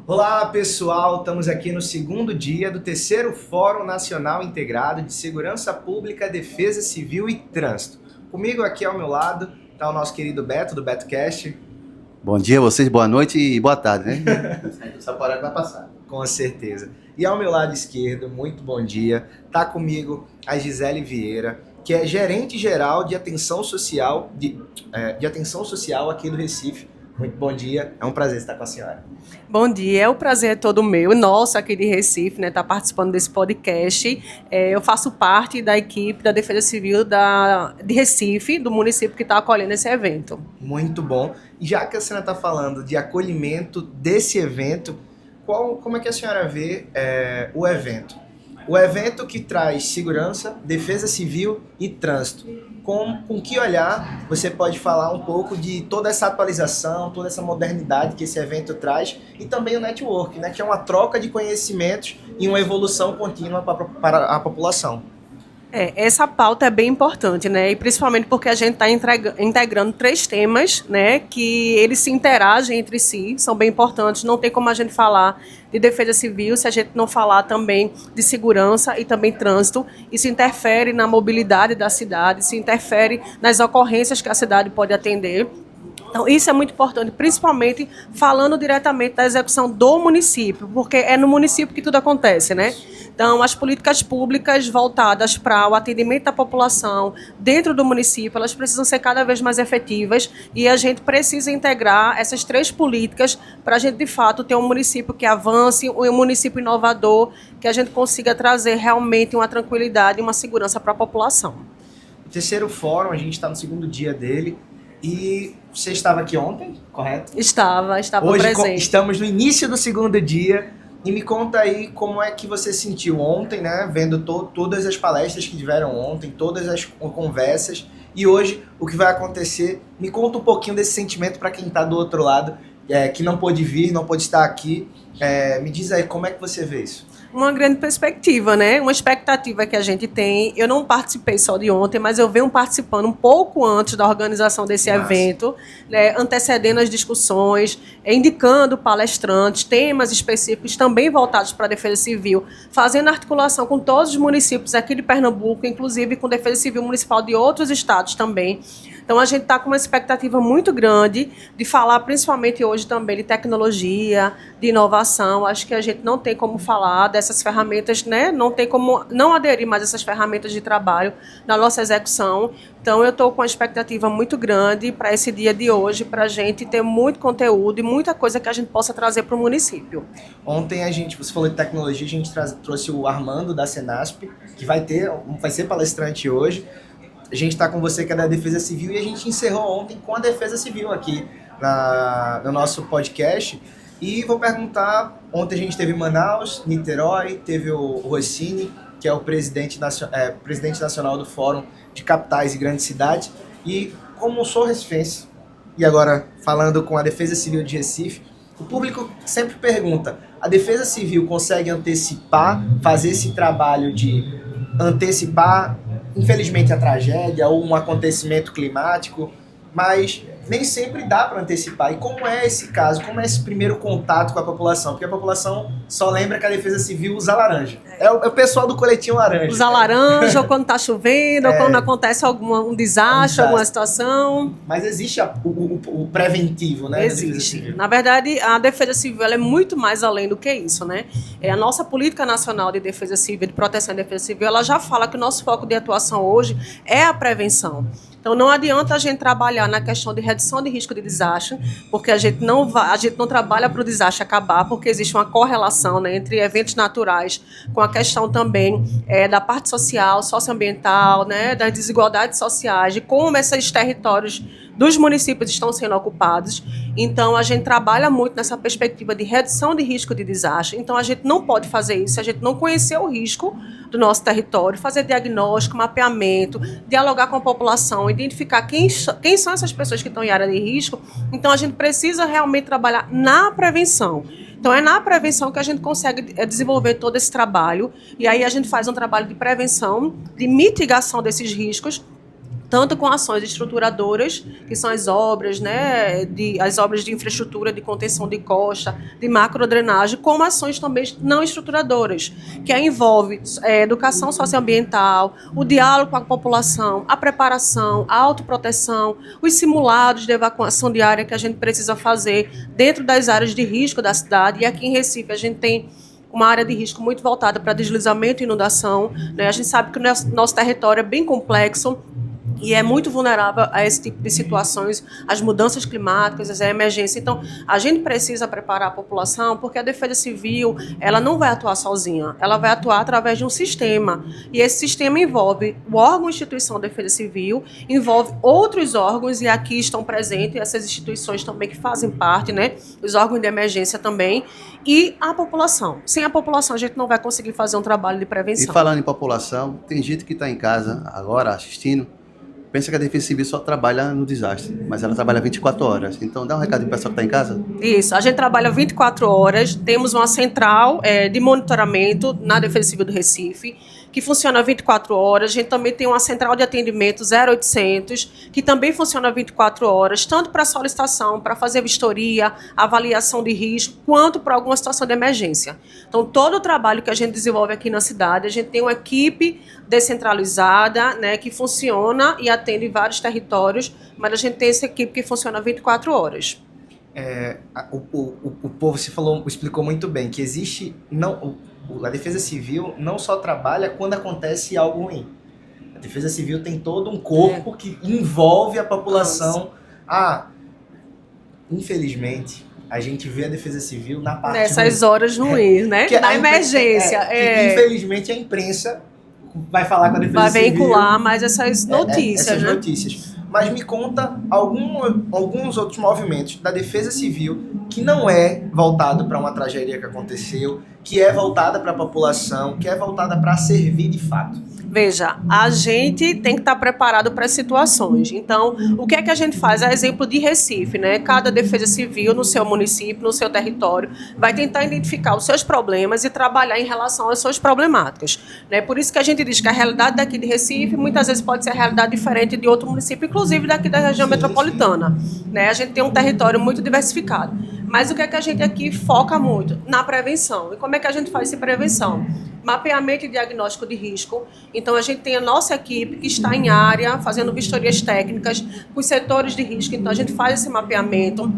Olá pessoal, estamos aqui no segundo dia do terceiro Fórum Nacional Integrado de Segurança Pública, Defesa Civil e Trânsito. Comigo aqui ao meu lado está o nosso querido Beto, do BetoCast. Bom dia a vocês, boa noite e boa tarde, né? Essa parada vai passar. Com certeza. E ao meu lado esquerdo, muito bom dia, está comigo a Gisele Vieira, que é gerente geral de atenção social, de atenção social aqui do Recife. Muito bom dia, é um prazer estar com a senhora. Bom dia, o prazer é todo meu, nosso aqui de Recife, né, estar participando desse podcast. Eu faço parte da equipe da Defesa Civil de Recife, do município que está acolhendo esse evento. Muito bom. E já que a senhora está falando de acolhimento desse evento, como é que a senhora vê o evento? O evento que traz segurança, defesa civil e trânsito. Com que olhar você pode falar um pouco de toda essa atualização, toda essa modernidade que esse evento traz e também o network, né, que é uma troca de conhecimentos e uma evolução contínua para a população. Essa pauta é bem importante, né? E principalmente porque a gente está integrando 3 temas, né? Que eles se interagem entre si, são bem importantes. Não tem como a gente falar de defesa civil se a gente não falar também de segurança e também trânsito. Isso interfere na mobilidade da cidade, se interfere nas ocorrências que a cidade pode atender. Então, isso é muito importante, principalmente falando diretamente da execução do município, porque é no município que tudo acontece, né? Então, as políticas públicas voltadas para o atendimento da população dentro do município, elas precisam ser cada vez mais efetivas e a gente precisa integrar essas 3 políticas para a gente, de fato, ter um município que avance, um município inovador, que a gente consiga trazer realmente uma tranquilidade e uma segurança para a população. O terceiro fórum, a gente está no segundo dia dele e você estava aqui ontem, correto? Estava Hoje, presente. Estamos no início do segundo dia. E me conta aí como é que você sentiu ontem, né? Vendo todas as palestras que tiveram ontem, todas as conversas. E hoje, o que vai acontecer. Me conta um pouquinho desse sentimento para quem está do outro lado, que não pôde vir, não pôde estar aqui. Me diz aí, como é que você vê isso? Uma grande perspectiva, né? Uma expectativa que a gente tem. Eu não participei só de ontem, mas eu venho participando um pouco antes da organização desse evento, né? Antecedendo as discussões, indicando palestrantes, temas específicos também voltados para a Defesa Civil, fazendo articulação com todos os municípios aqui de Pernambuco, inclusive com Defesa Civil Municipal de outros estados também. Então, a gente está com uma expectativa muito grande de falar, principalmente hoje também, de tecnologia, de inovação. Acho que a gente não tem como falar dessas ferramentas, né? Não tem como não aderir mais a essas ferramentas de trabalho na nossa execução. Então, eu estou com uma expectativa muito grande para esse dia de hoje, para a gente ter muito conteúdo e muita coisa que a gente possa trazer para o município. Ontem você falou de tecnologia, a gente trouxe o Armando da Senasp, que vai ser palestrante hoje. A gente está com você que é da Defesa Civil e a gente encerrou ontem com a Defesa Civil aqui no nosso podcast. E vou perguntar, ontem a gente teve Manaus, Niterói, teve o Rossini, que é o presidente nacional do Fórum de Capitais e Grandes Cidades. E como sou recifense, e agora falando com a Defesa Civil de Recife, o público sempre pergunta, a Defesa Civil consegue antecipar, fazer esse trabalho de antecipar, infelizmente, a tragédia ou um acontecimento climático, mas nem sempre dá para antecipar. E como é esse caso? Como é esse primeiro contato com a população? Porque a população só lembra que a Defesa Civil usa laranja. É o pessoal do coletinho laranja. Usa laranja, ou quando está chovendo, ou quando acontece um desastre, alguma situação. Mas existe o preventivo, né? Existe. Na verdade, a Defesa Civil ela é muito mais além do que isso, né? A nossa Política Nacional de Defesa Civil, de Proteção e Defesa Civil, ela já fala que o nosso foco de atuação hoje é a prevenção. Então, não adianta a gente trabalhar na questão de redução de risco de desastre, porque a gente não trabalha para o desastre acabar, porque existe uma correlação, né, entre eventos naturais com a questão também da parte social, socioambiental, né, das desigualdades sociais, de como esses territórios dos municípios estão sendo ocupados. Então, a gente trabalha muito nessa perspectiva de redução de risco de desastre. Então, a gente não pode fazer isso se a gente não conhecer o risco do nosso território, fazer diagnóstico, mapeamento, dialogar com a população, identificar quem são essas pessoas que estão em área de risco. Então, a gente precisa realmente trabalhar na prevenção. Então, é na prevenção que a gente consegue desenvolver todo esse trabalho. E aí, a gente faz um trabalho de prevenção, de mitigação desses riscos, tanto com ações estruturadoras, que são as obras, né, as obras de infraestrutura, de contenção de costa, de macrodrenagem, como ações também não estruturadoras, que envolve educação socioambiental, o diálogo com a população, a preparação, a autoproteção, os simulados de evacuação de área que a gente precisa fazer dentro das áreas de risco da cidade. E aqui em Recife a gente tem uma área de risco muito voltada para deslizamento e inundação, né? A gente sabe que o nosso território é bem complexo e é muito vulnerável a esse tipo de situações, as mudanças climáticas, as emergências. Então, a gente precisa preparar a população, porque a Defesa Civil, ela não vai atuar sozinha, ela vai atuar através de um sistema. E esse sistema envolve o órgão instituição da Defesa Civil, envolve outros órgãos, e aqui estão presentes essas instituições também que fazem parte, né? Os órgãos de emergência também, e a população. Sem a população, a gente não vai conseguir fazer um trabalho de prevenção. E falando em população, tem gente que está em casa agora assistindo, pensa que a Defesa Civil só trabalha no desastre, mas ela trabalha 24 horas. Então, dá um recado para o pessoal que está em casa. Isso, a gente trabalha 24 horas, temos uma central de monitoramento na Defesa Civil do Recife, que funciona 24 horas. A gente também tem uma central de atendimento 0800, que também funciona 24 horas, tanto para solicitação, para fazer vistoria, avaliação de risco, quanto para alguma situação de emergência. Então, todo o trabalho que a gente desenvolve aqui na cidade, a gente tem uma equipe descentralizada, né, que funciona e atende vários territórios, mas a gente tem essa equipe que funciona 24 horas. O povo explicou muito bem que existe... A Defesa Civil não só trabalha quando acontece algo ruim. A Defesa Civil tem todo um corpo que envolve a população. Infelizmente, a gente vê a Defesa Civil na parte nessas horas ruins, né? Na emergência. Infelizmente, a imprensa vai falar com a Defesa Civil. Vai vincular mais essas notícias, essas né? notícias. Mas me conta alguns outros movimentos da Defesa Civil que não é voltado para uma tragédia que aconteceu, que é voltada para a população, que é voltada para servir de fato. Veja, a gente tem que estar preparado para as situações. Então, o que é que a gente faz? A exemplo de Recife, né? Cada Defesa Civil no seu município, no seu território, vai tentar identificar os seus problemas e trabalhar em relação às suas problemáticas, né? Por isso que a gente diz que a realidade daqui de Recife muitas vezes pode ser a realidade diferente de outro município, inclusive daqui da região metropolitana, né? A gente tem um território muito diversificado. Mas o que é que a gente aqui foca muito? Na prevenção. E como é que a gente faz essa prevenção? Mapeamento e diagnóstico de risco. Então, a gente tem a nossa equipe que está em área, fazendo vistorias técnicas com os setores de risco. Então, a gente faz esse mapeamento.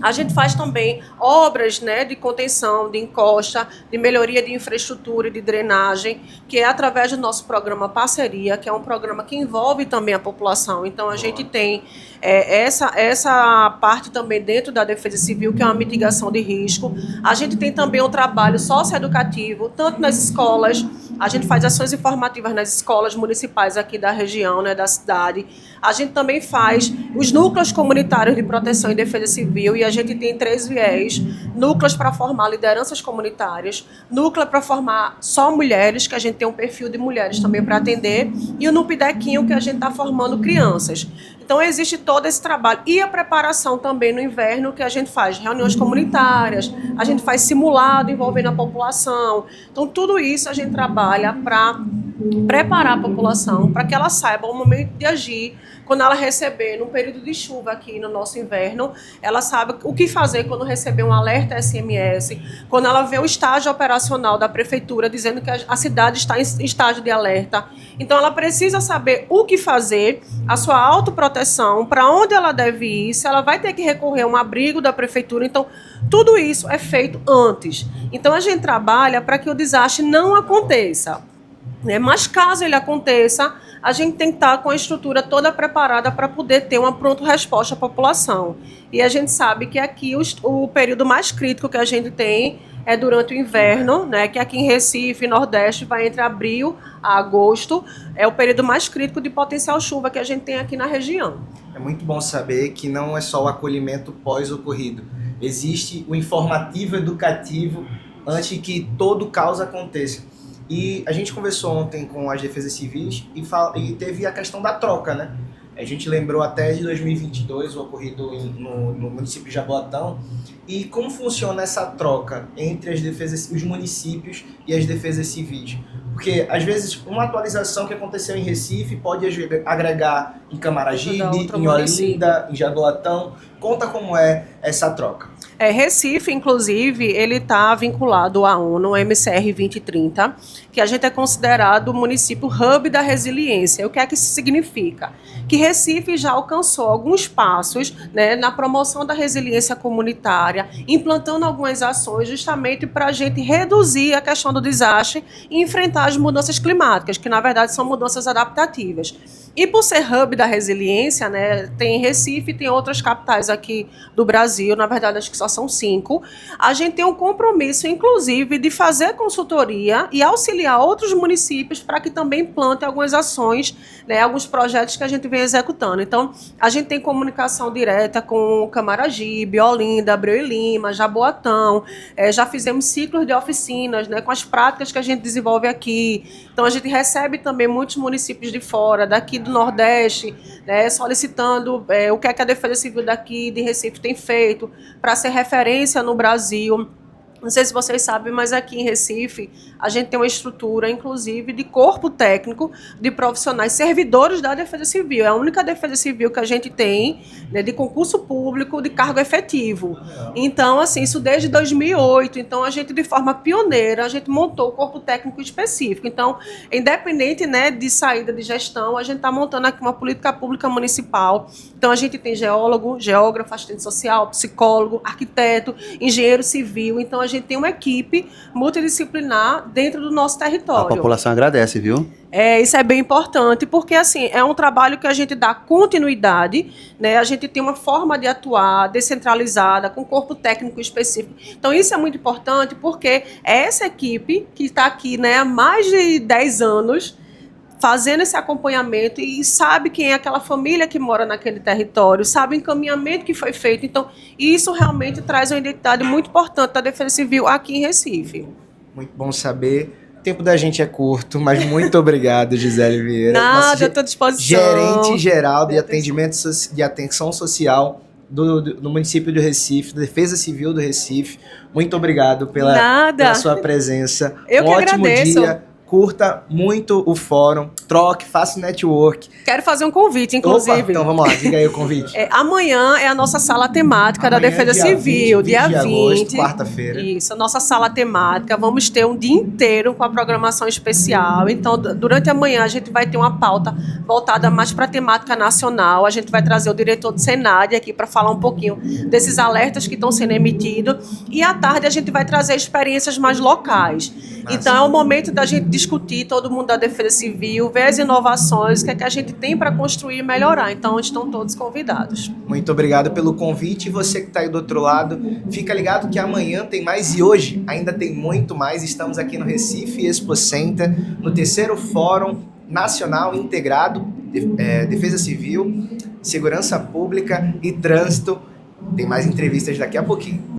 A gente faz também obras, né, de contenção, de encosta, de melhoria de infraestrutura e de drenagem, que é através do nosso programa Parceria, que é um programa que envolve também a população. Então, a gente tem essa parte também dentro da Defesa Civil, que é uma mitigação de risco. A gente tem também um trabalho socioeducativo, tanto nas escolas, a gente faz ações informativas nas escolas municipais aqui da região, né, da cidade. A gente também faz os núcleos comunitários de proteção e defesa civil, e a gente tem 3 viés: núcleos para formar lideranças comunitárias, núcleo para formar só mulheres, que a gente tem um perfil de mulheres também para atender, e o NUPDEQUinho, que a gente está formando crianças. Então, existe todo esse trabalho. E a preparação também no inverno, que a gente faz reuniões comunitárias, a gente faz simulado envolvendo a população. Então, tudo isso a gente trabalha para preparar a população, para que ela saiba o momento de agir. Quando ela receber, num período de chuva aqui no nosso inverno, ela sabe o que fazer quando receber um alerta SMS, quando ela vê o estágio operacional da prefeitura dizendo que a cidade está em estágio de alerta. Então, ela precisa saber o que fazer, a sua autoproteção, para onde ela deve ir, se ela vai ter que recorrer a um abrigo da prefeitura. Então, tudo isso é feito antes. Então, a gente trabalha para que o desastre não aconteça, né? Mas caso ele aconteça, a gente tem que estar com a estrutura toda preparada para poder ter uma pronta resposta à população. E a gente sabe que aqui o período mais crítico que a gente tem é durante o inverno, né? Que aqui em Recife, Nordeste, vai entre abril a agosto. É o período mais crítico de potencial chuva que a gente tem aqui na região. É muito bom saber que não é só o acolhimento pós-ocorrido. Existe o informativo educativo antes que todo o caos aconteça. E a gente conversou ontem com as defesas civis e teve a questão da troca, né? A gente lembrou até de 2022, o ocorrido no município de Jaboatão. E como funciona essa troca entre os municípios e as defesas civis? Porque, às vezes, uma atualização que aconteceu em Recife pode agregar em Camaragibe, em Olinda, em Jaboatão. Conta como é essa troca. Recife, inclusive, ele está vinculado à ONU, MCR 2030, que a gente é considerado o município hub da resiliência. O que é que isso significa? Que Recife já alcançou alguns passos, né, na promoção da resiliência comunitária, implantando algumas ações justamente para a gente reduzir a questão do desastre e enfrentar as mudanças climáticas, que na verdade são mudanças adaptativas. E por ser hub da resiliência, né, tem Recife, tem outras capitais aqui do Brasil, na verdade acho que só são 5, a gente tem um compromisso, inclusive, de fazer consultoria e auxiliar outros municípios para que também implantem algumas ações, né, alguns projetos que a gente vem executando. Então, a gente tem comunicação direta com Camaragibe, Olinda, Abreu e Lima, Jaboatão, já fizemos ciclos de oficinas, né, com as práticas que a gente desenvolve aqui. Então, a gente recebe também muitos municípios de fora, daqui do Nordeste, né, solicitando o que é que a Defesa Civil daqui de Recife tem feito para ser referência no Brasil. Não sei se vocês sabem, mas aqui em Recife a gente tem uma estrutura, inclusive, de corpo técnico de profissionais servidores da Defesa Civil. É a única Defesa Civil que a gente tem, né, de concurso público, de cargo efetivo. Então, assim, isso desde 2008. Então, a gente, de forma pioneira, a gente montou o corpo técnico específico. Então, independente, né, de saída de gestão, a gente está montando aqui uma política pública municipal. Então, a gente tem geólogo, geógrafo, assistente social, psicólogo, arquiteto, engenheiro civil. Então, a gente tem uma equipe multidisciplinar dentro do nosso território. A população agradece, viu? Isso é bem importante, porque assim, é um trabalho que a gente dá continuidade, né? A gente tem uma forma de atuar descentralizada, com corpo técnico específico. Então, isso é muito importante, porque é essa equipe que está aqui, né, há mais de 10 anos, fazendo esse acompanhamento e sabe quem é aquela família que mora naquele território, sabe o encaminhamento que foi feito. Então, isso realmente traz uma identidade muito importante da Defesa Civil aqui em Recife. Muito bom saber. O tempo da gente é curto, mas muito obrigado, Gisele Vieira. Nada, eu estou à disposição. Gerente geral de atendimento de atenção social do município do Recife, da Defesa Civil do Recife. Muito obrigado pela sua presença. Eu que agradeço. Ótimo dia. Curta muito o fórum, troque, faça network. Quero fazer um convite, inclusive. Opa, então vamos lá, diga aí o convite. Amanhã é a nossa sala temática da Defesa Civil, dia 20 de agosto, quarta-feira. Isso, a nossa sala temática. Vamos ter um dia inteiro com a programação especial. Então, durante a manhã, a gente vai ter uma pauta voltada mais para a temática nacional. A gente vai trazer o diretor do Senad aqui para falar um pouquinho desses alertas que estão sendo emitidos. E à tarde, a gente vai trazer experiências mais locais. Nossa. Então, é o momento da gente discutir, todo mundo da Defesa Civil, ver as inovações, o que é que a gente tem para construir e melhorar. Então, estão todos convidados. Muito obrigado pelo convite. E você que está aí do outro lado, fica ligado que amanhã tem mais e hoje ainda tem muito mais. Estamos aqui no Recife Expo Center, no 3º Fórum Nacional Integrado, Defesa Civil, Segurança Pública e Trânsito. Tem mais entrevistas daqui a pouquinho.